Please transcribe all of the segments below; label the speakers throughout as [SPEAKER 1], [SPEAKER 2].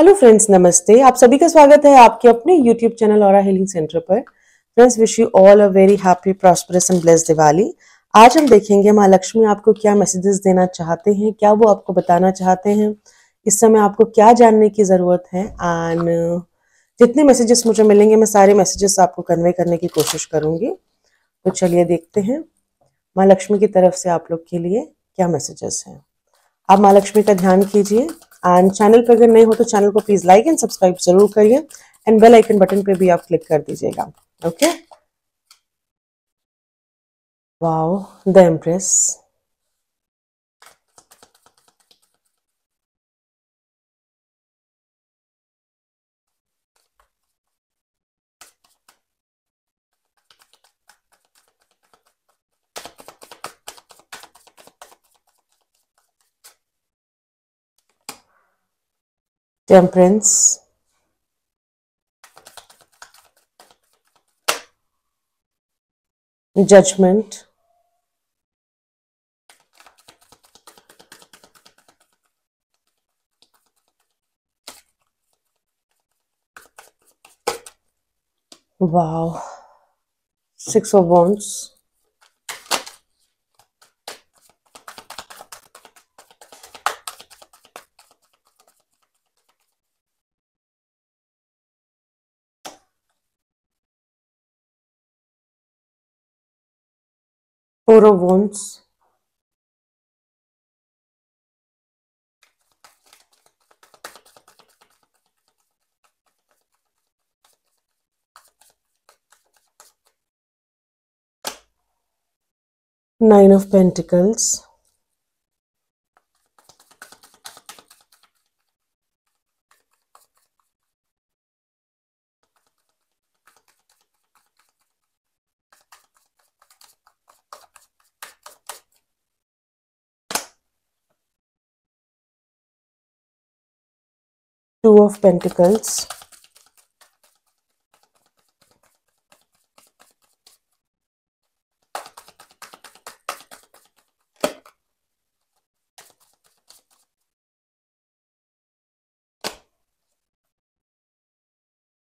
[SPEAKER 1] Hello friends, नमस्ते। आप सभी का स्वागत है आपके अपने YouTube channel Aura Healing Centre पर। Friends, wish you all a very happy, prosperous and blessed Diwali. आज हम देखेंगे माँ लक्ष्मी आपको क्या मैसेजेस देना चाहते हैं, क्या वो आपको बताना चाहते हैं, इस समय आपको क्या जानने की ज़रूरत है। एंड जितने मैसेजेस मुझे मिलेंगे मैं सारे मैसेजेस आपको कन्वे करने की कोशिश करूँगी। तो चलिए देखते हैं माँ लक्ष्मी की तरफ से आप लोग के लिए क्या मैसेजेस हैं। आप माँ लक्ष्मी का ध्यान कीजिए एंड चैनल पर अगर नए हो तो चैनल को प्लीज लाइक एंड सब्सक्राइब जरूर करिए एंड बेल आइकन बटन पे भी आप क्लिक कर दीजिएगा। Okay. Wow, the empress, temperance, judgement, wow, six of wands, four of wands, nine of pentacles, two of pentacles,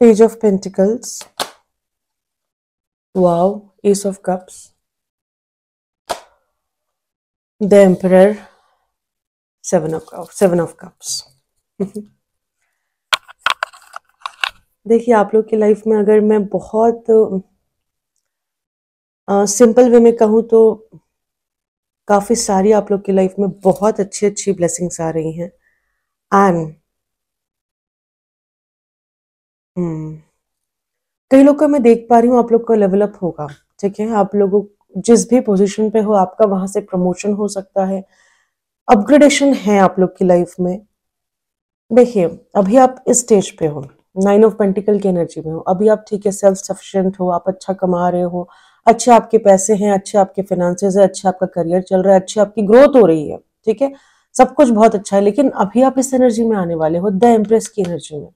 [SPEAKER 1] page of pentacles, wow, ace of cups, the emperor, seven of cups. देखिए, आप लोग की life में अगर मैं बहुत simple way में कहूँ तो काफ़ी सारी आप लोग की लाइफ में बहुत अच्छी अच्छी ब्लेसिंग्स आ रही हैं। एंड कई लोग का मैं देख पा रही हूँ आप लोग का लेवल अप होगा। ठीक है, आप लोगों जिस भी पोजीशन पे हो आपका वहां से प्रमोशन हो सकता है, अपग्रेडेशन है आप लोग की लाइफ में। देखिए, अभी आप इस स्टेज पे हो, नाइन ऑफ पेंटिकल की एनर्जी में हो, अभी आप ठीक है सेल्फ सफिशिएंट हो, आप अच्छा कमा रहे हो, अच्छे आपके पैसे हैं, अच्छे आपके फाइनेंसेस है, अच्छा आपका करियर चल रहा है, अच्छी आपकी ग्रोथ हो रही है। ठीक है, सब कुछ बहुत अच्छा है, लेकिन अभी आप इस एनर्जी में आने वाले हो द एम्प्रेस की एनर्जी में।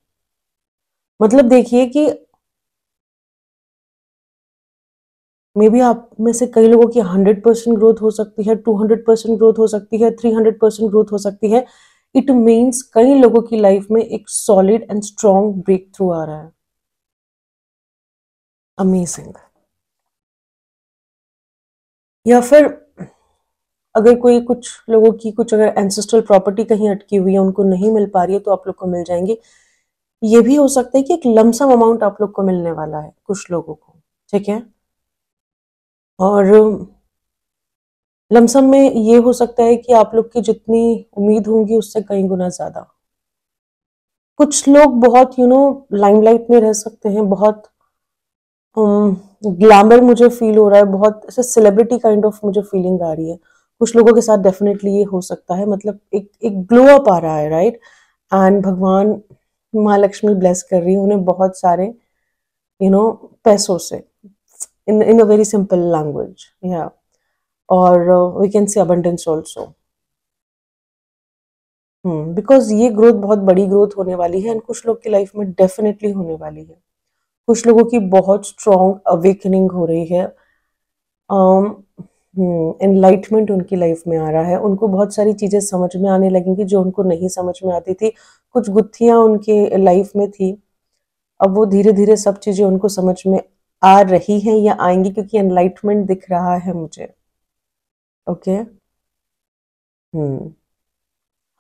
[SPEAKER 1] मतलब देखिए कि मे बी आप में से कई लोगों की 100% ग्रोथ हो सकती है, 200% ग्रोथ हो सकती है, 300% ग्रोथ हो सकती है। इट मीन्स कई लोगों की लाइफ में एक solid and strong breakthrough आ रहा है। अमेजिंग। या फिर अगर कोई कुछ लोगों की कुछ अगर एंसेस्ट्रल प्रॉपर्टी कहीं अटकी हुई है, उनको नहीं मिल पा रही है, तो आप लोग को मिल जाएंगे। ये भी हो सकता है कि एक लमसम अमाउंट आप लोग को मिलने वाला है कुछ लोगों को। ठीक है, और लमसम में ये हो सकता है कि आप लोग की जितनी उम्मीद होंगी उससे कई गुना ज्यादा। कुछ लोग बहुत लाइमलाइट में रह सकते हैं, बहुत ग्लैमर मुझे फील हो रहा है, बहुत ऐसे सेलिब्रिटी काइंड ऑफ मुझे फीलिंग आ रही है। कुछ लोगों के साथ डेफिनेटली ये हो सकता है, मतलब एक एक ग्लो अप आ रहा है, राइट। एंड भगवान माँ लक्ष्मी ब्लेस कर रही है उन्हें बहुत सारे पैसों से, in a very simple language, या और we can say abundance also. Because ये ग्रोथ बहुत बड़ी ग्रोथ होने वाली है एंड कुछ लोग की लाइफ में डेफिनेटली होने वाली है। कुछ लोगों की बहुत स्ट्रॉन्ग अवेकनिंग हो रही है। एनलाइटमेंट उनकी लाइफ में आ रहा है। उनको बहुत सारी चीज़ें समझ में आने लगेंगी जो उनको नहीं समझ में आती थी। कुछ गुत्थियाँ उनके लाइफ में थी, अब वो धीरे-धीरे सब चीज़ें उनको समझ में आ रही हैं या आएँगी, क्योंकि एनलाइटमेंट दिख रहा है मुझे। ओके? हुँ।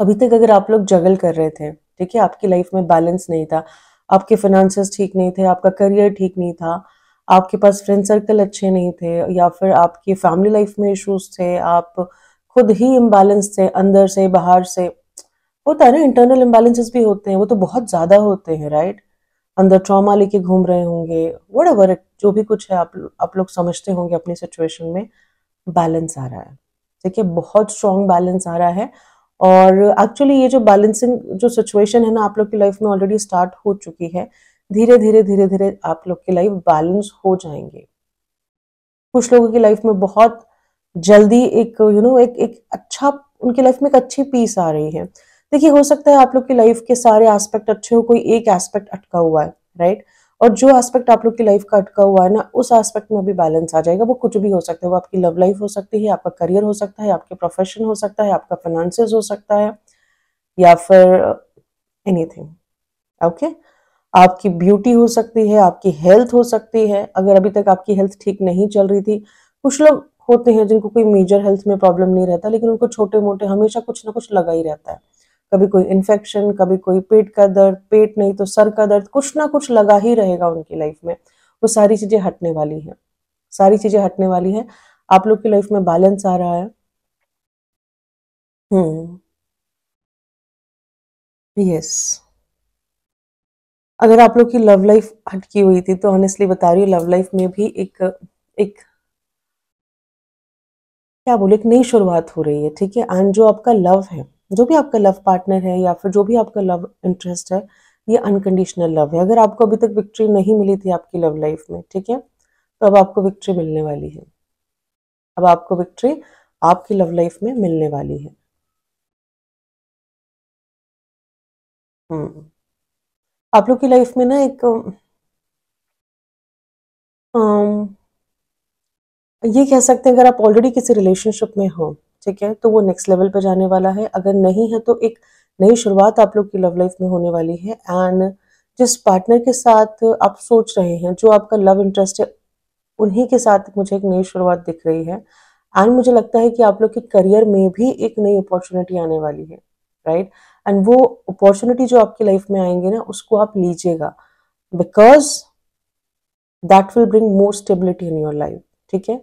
[SPEAKER 1] अभी तक अगर आप लोग जगल कर रहे थे, ठीक है? आपकी लाइफ में बैलेंस नहीं था, आपके फिनेंसेस ठीक नहीं थे, आपका करियर ठीक नहीं था, आपके पास फ्रेंड सर्कल अच्छे नहीं थे, या फिर आपकी फैमिली लाइफ में इश्यूज़ थे, आप खुद ही इम्बैलेंस थे अंदर से, बाहर से। होता है ना, इंटरनल इम्बैलेंसेस भी होते हैं, वो तो बहुत ज़्यादा होते हैं, राइट? अंदर ट्रॉमा लेके घूम रहे होंगे, व्हाटएवर इट जो भी कुछ है, आप लोग समझते होंगे अपनी सिचुएशन में। बैलेंस आ रहा है, ठीक है? बहुत स्ट्रॉन्ग बैलेंस आ रहा है। और एक्चुअली ये जो बैलेंसिंग जो सिचुएशन है ना, आप लोग की लाइफ में ऑलरेडी स्टार्ट हो चुकी है। धीरे-धीरे आप लोग की लाइफ बैलेंस हो जाएँगे। कुछ लोगों की लाइफ में बहुत जल्दी एक एक एक अच्छा उनकी लाइफ में एक अच्छी पीस आ रही है। देखिए, हो सकता है आप लोग की लाइफ के सारे एस्पेक्ट अच्छे हो, कोई एक एस्पेक्ट अटका हुआ है, राइट? और जो एस्पेक्ट आप लोग की लाइफ का अटका हुआ है ना, उस एस्पेक्ट में भी बैलेंस आ जाएगा। वो कुछ भी हो सकता है, वो आपकी लव लाइफ हो सकती है, आपका करियर हो सकता है, आपके प्रोफेशन हो सकता है, आपका फाइनेंसेस हो सकता है, या फिर एनीथिंग। ओके? आपकी ब्यूटी हो सकती है, आपकी हेल्थ हो सकती है, अगर अभी तक आपकी हेल्थ ठीक नहीं चल रही थी। कुछ लोग होते हैं जिनको कोई मेजर हेल्थ में प्रॉब्लम नहीं रहता, लेकिन उनको छोटे-मोटे हमेशा कुछ ना कुछ लगा ही रहता है। कभी कोई इन्फेक्शन, कभी कोई पेट का दर्द, पेट नहीं तो सर का दर्द, कुछ ना कुछ लगा ही रहेगा उनकी लाइफ में। वो सारी चीज़ें हटने वाली हैं, सारी चीज़ें हटने वाली हैं। आप लोग की लाइफ में बैलेंस आ रहा है। हुँ, येस। अगर आप लोग की लव लाइफ हटकी हुई थी, तो ऑनेस्टली बता रही हूँ, लव लाइफ में भी एक एक क्या बोले, एक नई शुरुआत हो रही है, ठीक है? एंड जो आपका लव है, जो भी आपका लव पार्टनर है, या फिर जो भी आपका लव इंटरेस्ट है, ये अनकंडीशनल लव है। अगर आपको अभी तक विक्ट्री नहीं मिली थी आपकी लव लाइफ में, ठीक है? तो अब आपको विक्ट्री मिलने वाली है। अब आपको विक्ट्री आपकी लव लाइफ में मिलने वाली है। हुँ। आप लोग की लाइफ में ना एक अम, ये कह सकते हैं, अगर आप ऑलरेडी किसी रिलेशनशिप में हो, ठीक है? तो वो नेक्स्ट लेवल पे जाने वाला है। अगर नहीं है, तो एक नई शुरुआत आप लोग की लव लाइफ में होने वाली है। एंड जिस पार्टनर के साथ आप सोच रहे हैं, जो आपका लव इंटरेस्ट है, उन्हीं के साथ मुझे एक नई शुरुआत दिख रही है। एंड मुझे लगता है कि आप लोग के करियर में भी एक नई अपॉर्चुनिटी आने वाली है, राइट? एंड वो अपॉर्चुनिटी जो आपकी लाइफ में आएँगे ना, उसको आप लीजिएगा, because that will bring more stability in your life, ठीक है?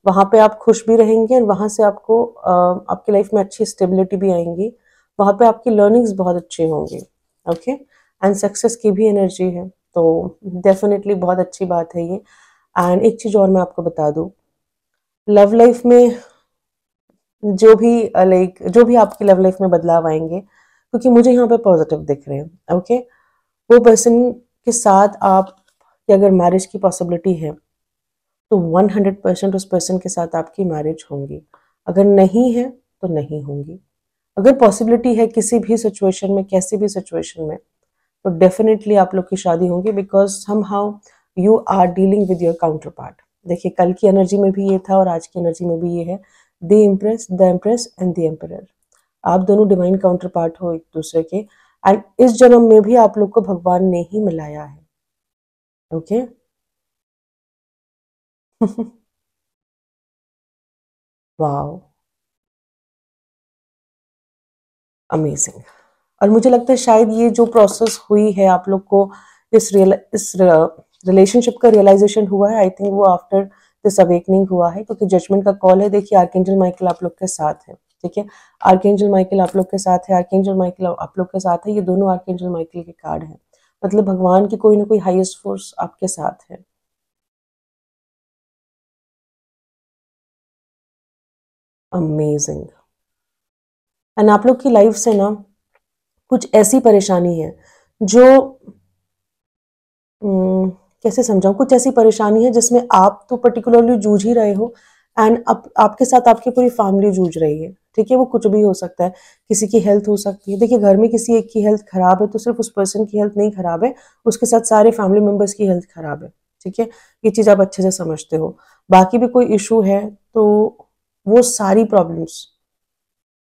[SPEAKER 1] वहाँ पे आप खुश भी रहेंगे, और वहाँ से आपको आपकी लाइफ में अच्छी स्टेबिलिटी भी आएँगी। वहाँ पे आपकी लर्निंग्स बहुत अच्छी होंगी, ओके? एंड सक्सेस की भी एनर्जी है, तो डेफ़िनेटली बहुत अच्छी बात है ये। एंड एक चीज़ और मैं आपको बता दूँ, लव लाइफ में जो भी जो भी आपकी लव लाइफ में बदलाव आएँगे, क्योंकि मुझे यहाँ पे पॉज़िटिव दिख रहे हैं, ओके? वो पर्सन के साथ आप की अगर मैरिज की पॉसिबिलिटी है, तो 100% उस पर्सन के साथ आपकी मैरिज होंगी। अगर नहीं है, तो नहीं होंगी। अगर पॉसिबिलिटी है किसी भी सिचुएशन में, कैसी भी सिचुएशन में, तो डेफिनिटली आप लोग की शादी होगी, because somehow you are dealing with your counterpart. देखिए, कल की एनर्जी में भी ये था और आज की एनर्जी में भी ये है। The impress and the emperor. आप दोनों डिवाइन काउंटर पार्ट हो एक-दूसरे के, एंड इस जन्म में भी आप लोग को भगवान ने ही मिलाया है, ओके? वॉव! अमेजिंग। और मुझे लगता है शायद ये जो प्रोसेस हुई है आप लोग को, इस रिलेशनशिप का रियलाइजेशन हुआ है, आई थिंक वो आफ्टर दिस अवेकनिंग हुआ है, क्योंकि जजमेंट का कॉल है। देखिए, आर्कएंजल माइकल आप लोग के साथ है, ठीक है? आर्कएंजल माइकल आप लोग के साथ है, आर्कएंजल माइकल आप लोग के साथ है। ये दोनों आर्कएंजल माइकल के कार्ड हैं, मतलब भगवान की कोई ना कोई हाईएस्ट फोर्स आपके साथ है। अमेजिंग। एंड आप लोग की लाइफ से ना कुछ ऐसी परेशानी है जो उम, कैसे समझाऊँ? कुछ ऐसी परेशानी है जिसमें आप तो पर्टिकुलरली जूझ ही रहे हो, एंड अब आपके साथ आपकी पूरी फैमिली जूझ रही है, ठीक है? वो कुछ भी हो सकता है, किसी की हेल्थ हो सकती है। देखिए, घर में किसी एक की हेल्थ खराब है, तो सिर्फ़ उस पर्सन की हेल्थ नहीं खराब है, उसके साथ सारे फैमिली मेंबर्स की हेल्थ खराब है, ठीक है? ये चीज़ आप अच्छे से समझते हो। बाकी भी कोई इश्यू है, तो वो सारी प्रॉब्लम्स,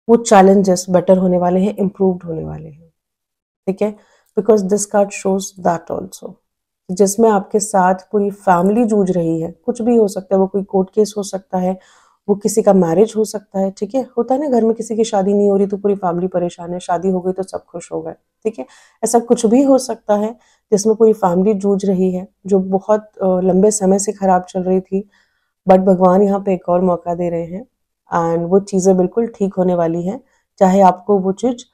[SPEAKER 1] वो चैलेंजेस बेटर होने वाले हैं, इम्प्रूव्ड होने वाले हैं, ठीक है। Because this card shows that also, जिसमें आपके साथ पूरी फैमिली जूझ रही है। कुछ भी हो सकता है, वो कोई कोर्ट केस हो सकता है, वो किसी का मैरिज हो सकता है, ठीक है। होता है ना, घर में किसी की शादी नहीं हो रही तो पूरी फैमिली परेशान है, शादी हो गई तो सब खुश हो गए, ठीक है। ऐसा कुछ भी हो सकता है जिसमें पूरी फैमिली जूझ रही है, जो बहुत लंबे समय से खराब चल रही थी, बट भगवान यहाँ पे एक और मौका दे रहे हैं एंड वो चीज़ें बिल्कुल ठीक होने वाली हैं, चाहे आपको वो चीज़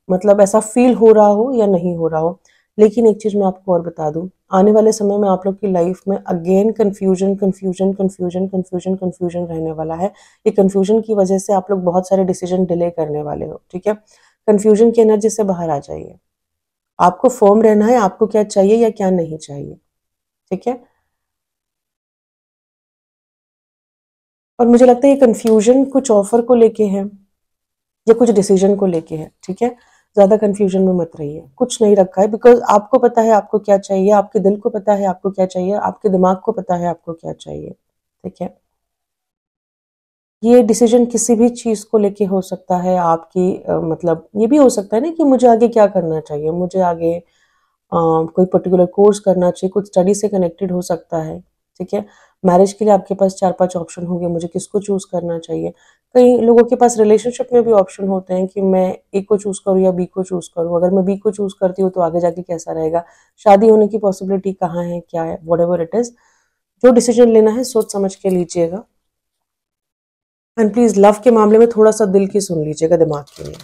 [SPEAKER 1] मतलब ऐसा फील हो रहा हो या नहीं हो रहा हो। लेकिन एक चीज़ मैं आपको और बता दूं, आने वाले समय में आप लोग की लाइफ में again confusion confusion confusion confusion confusion रहने वाला है। ये कन्फ्यूजन की वजह से आप लोग बहुत सारे डिसीजन डिले करने वाले हो, ठीक है। कन्फ्यूजन की एनर्जी से बाहर आ जाइए, आपको फर्म रहना है, आपको क्या चाहिए या क्या नहीं चाहिए, ठीक है। और मुझे लगता है ये कन्फ्यूजन कुछ ऑफर को लेके है या कुछ डिसीजन को लेके है, ठीक है। ज्यादा कंफ्यूजन में मत रहिए, कुछ नहीं रखा है, बिकॉज आपको पता है आपको क्या चाहिए, आपके दिल को पता है आपको क्या चाहिए, आपके दिमाग को पता है आपको क्या चाहिए, ठीक है। ये डिसीजन किसी भी चीज को लेके हो सकता है आपकी, मतलब ये भी हो सकता है ना कि मुझे आगे क्या करना चाहिए, मुझे आगे कोई पर्टिकुलर कोर्स करना चाहिए, कुछ स्टडी से कनेक्टेड हो सकता है, ठीक है। मैरिज के लिए आपके पास 4-5 ऑप्शन होंगे, मुझे किसको चूज करना चाहिए। कई लोगों के पास रिलेशनशिप में भी ऑप्शन होते हैं कि मैं ए को चूज करूँ या बी को चूज करूँ, अगर मैं बी को चूज करती हूँ तो आगे जाके कैसा रहेगा, शादी होने की पॉसिबिलिटी कहाँ है, क्या है, वट एवर इट इज। जो डिसीजन लेना है सोच समझ के लीजिएगा एंड प्लीज लव के मामले में थोड़ा सा दिल की सुन लीजिएगा, दिमाग के लिए।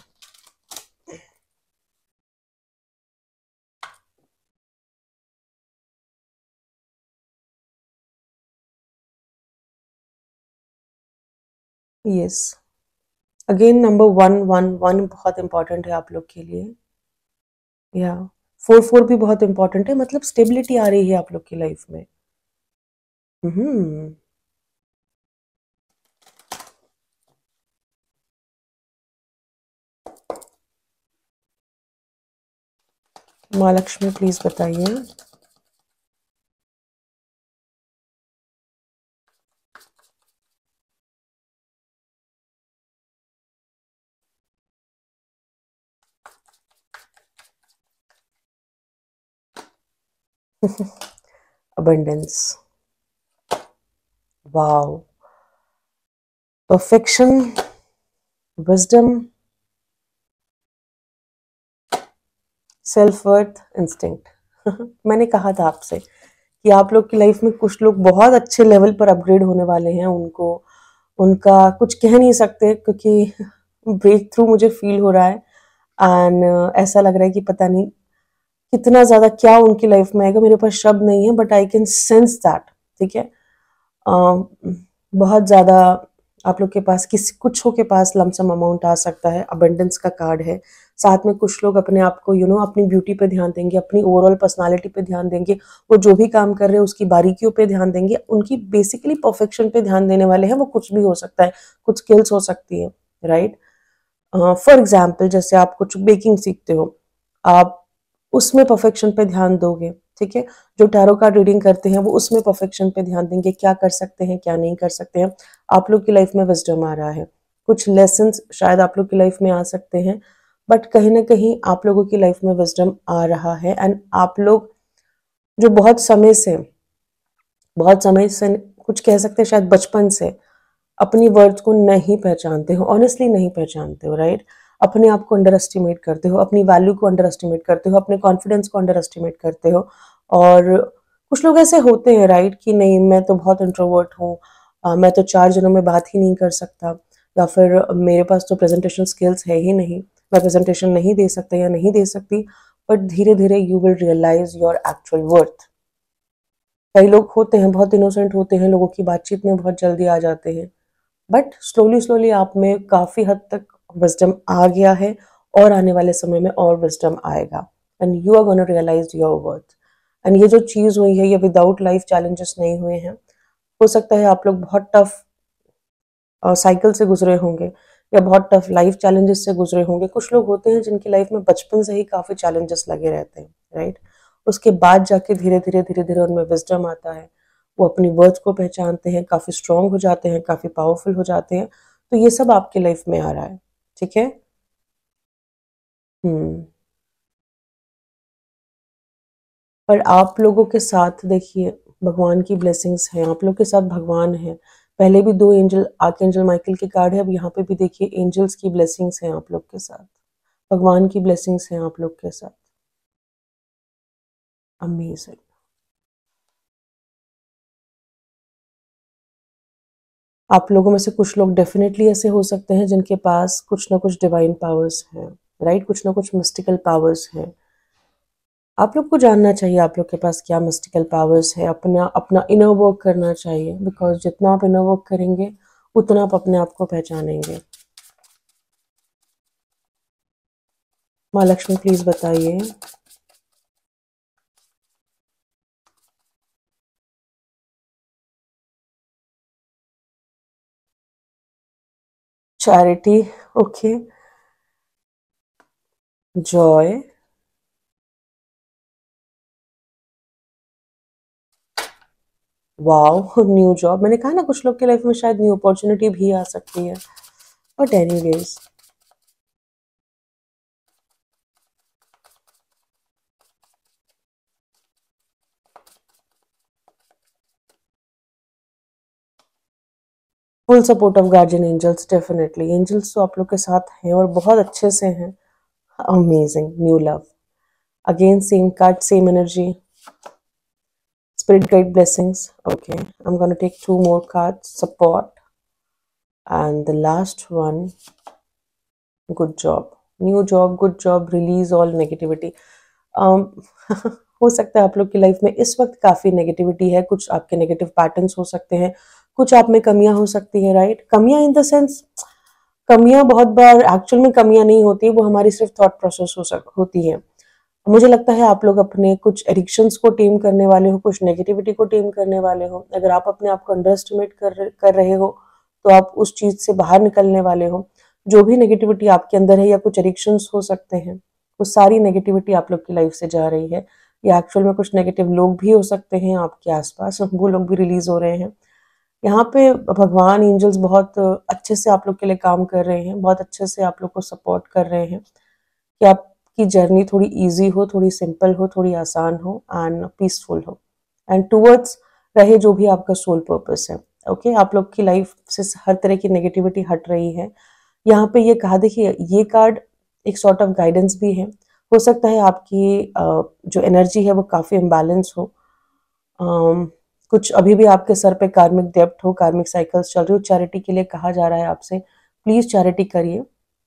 [SPEAKER 1] यस, अगेन नंबर 111 बहुत इंपॉर्टेंट है आप लोग के लिए, या 4-4 भी बहुत इंपॉर्टेंट है, मतलब स्टेबिलिटी आ रही है आप लोग की लाइफ में। हम्म। माँ लक्ष्मी प्लीज बताइए। Abundance, wow, perfection, wisdom, self worth, instinct. मैंने कहा था आपसे कि आप लोग की लाइफ में कुछ लोग बहुत अच्छे लेवल पर अपग्रेड होने वाले हैं, उनको उनका कुछ कह नहीं सकते क्योंकि ब्रेक थ्रू मुझे फील हो रहा है एंड ऐसा लग रहा है कि पता नहीं कितना ज्यादा क्या उनकी लाइफ में आएगा, मेरे पास शब्द नहीं है but I can sense that, ठीक है। बहुत ज़्यादा आप लोग के पास किसी कुछों के पास लमसम अमाउंट आ सकता है, अबंडेंस का कार्ड है। साथ में कुछ लोग अपने आप को अपनी ब्यूटी पे ध्यान देंगे, अपनी ओवरऑल पर्सनालिटी पे ध्यान देंगे, वो जो भी काम कर रहे हैं उसकी बारीकियों पे ध्यान देंगे, उनकी बेसिकली परफेक्शन पे ध्यान देने वाले हैं। वो कुछ भी हो सकता है, कुछ स्किल्स हो सकती है, राइट। फॉर एग्जाम्पल जैसे आप कुछ बेकिंग सीखते हो, आप उसमें परफेक्शन पे ध्यान दोगे, ठीक है। जो टैरो कार्ड रीडिंग करते हैं वो उसमें परफेक्शन पे ध्यान देंगे, क्या कर सकते हैं क्या नहीं कर सकते हैं। आप लोग की लाइफ में विजडम आ रहा है, कुछ लेसन्स शायद आप लोग की लाइफ में आ सकते हैं, बट कहीं ना कहीं आप लोगों की लाइफ में विजडम आ रहा है एंड आप लोग जो बहुत समय से कुछ कह सकते हैं शायद बचपन से अपनी वर्थ को नहीं पहचानते हो, ऑनेस्टली नहीं पहचानते हो, राइट। अपने आप को अंडर एस्टिमेट करते हो, अपनी वैल्यू को अंडर एस्टिमेट करते हो, अपने कॉन्फिडेंस को अंडर एस्टिमेट करते हो। और कुछ लोग ऐसे होते हैं, राइट, कि नहीं मैं तो बहुत इंट्रोवर्ट हूँ, मैं तो 4 जनों में बात ही नहीं कर सकता, या फिर मेरे पास तो प्रेजेंटेशन स्किल्स है ही नहीं, मैं प्रेजेंटेशन नहीं दे सकता या नहीं दे सकती। बट धीरे धीरे you will realise your actual worth. कई लोग होते हैं बहुत इनोसेंट होते हैं, लोगों की बातचीत में बहुत जल्दी आ जाते हैं, बट स्लोली स्लोली आप में काफी हद तक विजडम आ गया है और आने वाले समय में और विजडम आएगा and you are gonna realise your worth. And ये जो चीज हुई है ये विदाउट लाइफ चैलेंजेस नहीं हुए हैं। हो सकता है आप लोग बहुत टफ साइकिल से गुजरे होंगे या बहुत टफ लाइफ चैलेंजेस से गुजरे होंगे। कुछ लोग होते हैं जिनकी लाइफ में बचपन से ही काफी चैलेंजेस लगे रहते हैं, राइट। उसके बाद जाके धीरे धीरे धीरे धीरे उनमें विजडम आता है, वो अपनी वर्थ को पहचानते हैं, काफ़ी स्ट्रांग हो जाते हैं, काफ़ी पावरफुल हो जाते हैं। तो ये सब आपके लाइफ में आ रहा है, ठीक है। पर आप लोगों के साथ देखिए भगवान की ब्लेसिंग्स हैं, आप लोग के साथ भगवान हैं। पहले भी 2 एंजल आर्कएंजल माइकल के कार्ड है, अब यहाँ पे भी देखिए एंजल्स की ब्लेसिंग्स हैं आप लोग के साथ, भगवान की ब्लेसिंग्स हैं आप लोग के साथ। अमेजिंग। आप लोगों में से कुछ लोग डेफिनेटली ऐसे हो सकते हैं जिनके पास कुछ ना कुछ डिवाइन पावर्स हैं, राइट, कुछ ना कुछ मिस्टिकल पावर्स हैं। आप लोग को जानना चाहिए आप लोग के पास क्या मिस्टिकल पावर्स है, अपना अपना इनर वर्क करना चाहिए, बिकॉज जितना आप इनर वर्क करेंगे उतना आप अपने आप को पहचानेंगे। माँ लक्ष्मी प्लीज बताइए। Charity, okay, Joy, wow, new job. मैंने कहा ना कुछ लोग के लाइफ में शायद न्यू अपॉर्चुनिटी भी आ सकती है, but anyways full support of guardian angels, definitely angels तो आप लोग के साथ हैं और बहुत अच्छे से हैं। Amazing, new love, again same card, same energy, spirit guide blessings. Okay, I'm going to take 2 more cards, support, and the last one, good job, new job, good job, release all negativity. um, हो सकता है आप लोग की life में इस वक्त काफी नेगेटिविटी है, कुछ आपके नेगेटिव पैटर्न्स हो सकते हैं, कुछ आप में कमियां हो सकती है, राइट। कमियां इन द सेंस, कमियां बहुत बार एक्चुअल में कमियां नहीं होती, वो हमारी सिर्फ थॉट प्रोसेस होती है। मुझे लगता है आप लोग अपने कुछ एडिक्शंस को टेम करने वाले हो, कुछ नेगेटिविटी को टेम करने वाले हो। अगर आप अपने आप को अंडर एस्टिमेट कर रहे हो तो आप उस चीज से बाहर निकलने वाले हो। जो भी नेगेटिविटी आपके अंदर है या कुछ एडिक्शंस हो सकते हैं, वो सारी नेगेटिविटी आप लोग की लाइफ से जा रही है। या एक्चुअल में कुछ नेगेटिव लोग भी हो सकते हैं आपके आसपास, वो लोग भी रिलीज हो रहे हैं। यहाँ पे भगवान एंजल्स बहुत अच्छे से आप लोग के लिए काम कर रहे हैं, बहुत अच्छे से आप लोग को सपोर्ट कर रहे हैं कि आपकी जर्नी थोड़ी इजी हो, थोड़ी सिंपल हो, थोड़ी आसान हो एंड पीसफुल हो, एंड टूवर्ड्स रहे जो भी आपका सोल पर्पस है। ओके, आप लोग की लाइफ से हर तरह की नेगेटिविटी हट रही है। यहाँ पे ये कहा, देखिए ये कार्ड एक सॉर्ट ऑफ गाइडेंस भी है। हो सकता है आपकी जो एनर्जी है वो काफ़ी इम्बैलेंस हो, कुछ अभी भी आपके सर पे कार्मिक डेब्ट हो, कार्मिक साइकिल्स चल रही हो। चैरिटी के लिए कहा जा रहा है आपसे, प्लीज चैरिटी करिए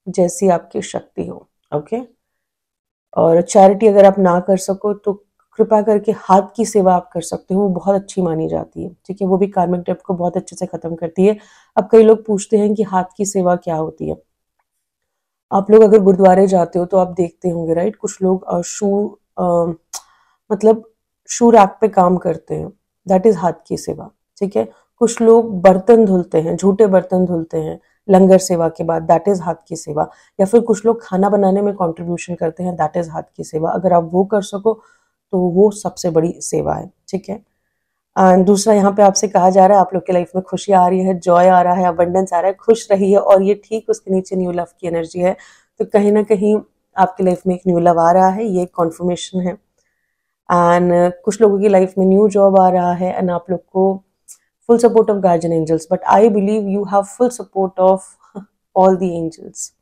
[SPEAKER 1] जैसी आपकी शक्ति हो। ओके, और चैरिटी अगर आप ना कर सको तो कृपा करके हाथ की सेवा आप कर सकते हो, वो बहुत अच्छी मानी जाती है, ठीक है, वो भी कार्मिक डेब्ट को बहुत अच्छे से खत्म करती है। अब कई लोग पूछते हैं कि हाथ की सेवा क्या होती है। आप लोग अगर गुरुद्वारे जाते हो तो आप देखते होंगे, राइट, कुछ लोग मतलब शू रैक पे काम करते हैं, दैट इज हाथ की सेवा, ठीक है। कुछ लोग बर्तन धुलते हैं, झूठे बर्तन धुलते हैं लंगर सेवा के बाद, दैट इज हाथ की सेवा। या फिर कुछ लोग खाना बनाने में कंट्रीब्यूशन करते हैं, दैट इज हाथ की सेवा। अगर आप वो कर सको तो वो सबसे बड़ी सेवा है, ठीक है। एंड दूसरा, यहाँ पे आपसे कहा जा रहा है आप लोग की लाइफ में खुशियाँ आ रही है, जॉय आ रहा है, अबंडेंस आ रहा है, खुश रहिए। और ये ठीक उसके नीचे न्यू लव की एनर्जी है, तो कहीं ना कहीं आपकी लाइफ में एक न्यू लव आ रहा है, ये कॉन्फर्मेशन है। एंड कुछ लोगों की लाइफ में न्यू जॉब आ रहा है, एंड आप लोग को full support of guardian angels, but I believe you have full support of all the angels,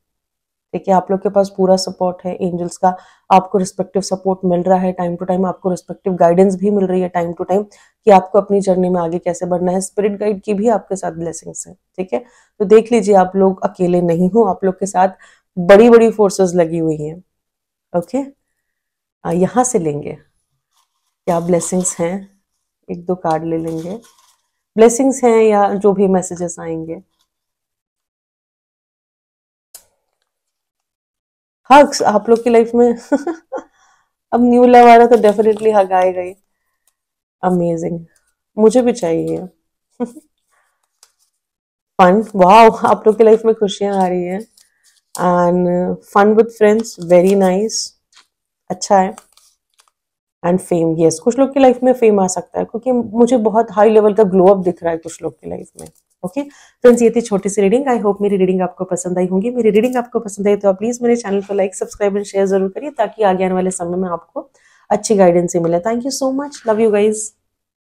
[SPEAKER 1] ठीक है। आप लोग के पास पूरा सपोर्ट है एंजल्स का, आपको रिस्पेक्टिव सपोर्ट मिल रहा है टाइम टू टाइम, आपको रिस्पेक्टिव गाइडेंस भी मिल रही है टाइम टू टाइम कि आपको अपनी जर्नी में आगे कैसे बढ़ना है। स्पिरिट गाइड की भी आपके साथ ब्लेसिंग्स है, ठीक है। तो देख लीजिए आप लोग अकेले नहीं हो, आप लोग के साथ बड़ी बड़ी फोर्सेस लगी हुई हैं। ओके, यहाँ से लेंगे क्या ब्लेसिंग्स हैं, एक दो कार्ड ले लेंगे, ब्लेसिंग्स हैं या जो भी मैसेजेस आएंगे। हग्स आप लोग की लाइफ में अब न्यू लव आ रहा तो डेफिनेटली हग आएगा ही। अमेजिंग, मुझे भी चाहिए। फन, वाह, आप लोग की लाइफ में खुशियां आ रही है, and fun with friends, very nice, अच्छा है। एंड फेम, यस, कुछ लोग की लाइफ में फेम आ सकता है क्योंकि मुझे बहुत हाई लेवल का ग्लो अप दिख रहा है कुछ लोग की लाइफ में। ओके फ्रेंड्स, ये थी छोटी सी रीडिंग। आई होप मेरी रीडिंग आपको पसंद आई होंगी। मेरी रीडिंग आपको पसंद आई तो आप प्लीज मेरे चैनल को लाइक, सब्सक्राइब एंड शेयर जरूर करिए ताकि आगे आने वाले समय में आपको अच्छी गाइडेंस मिले। Thank you so much, love you guys.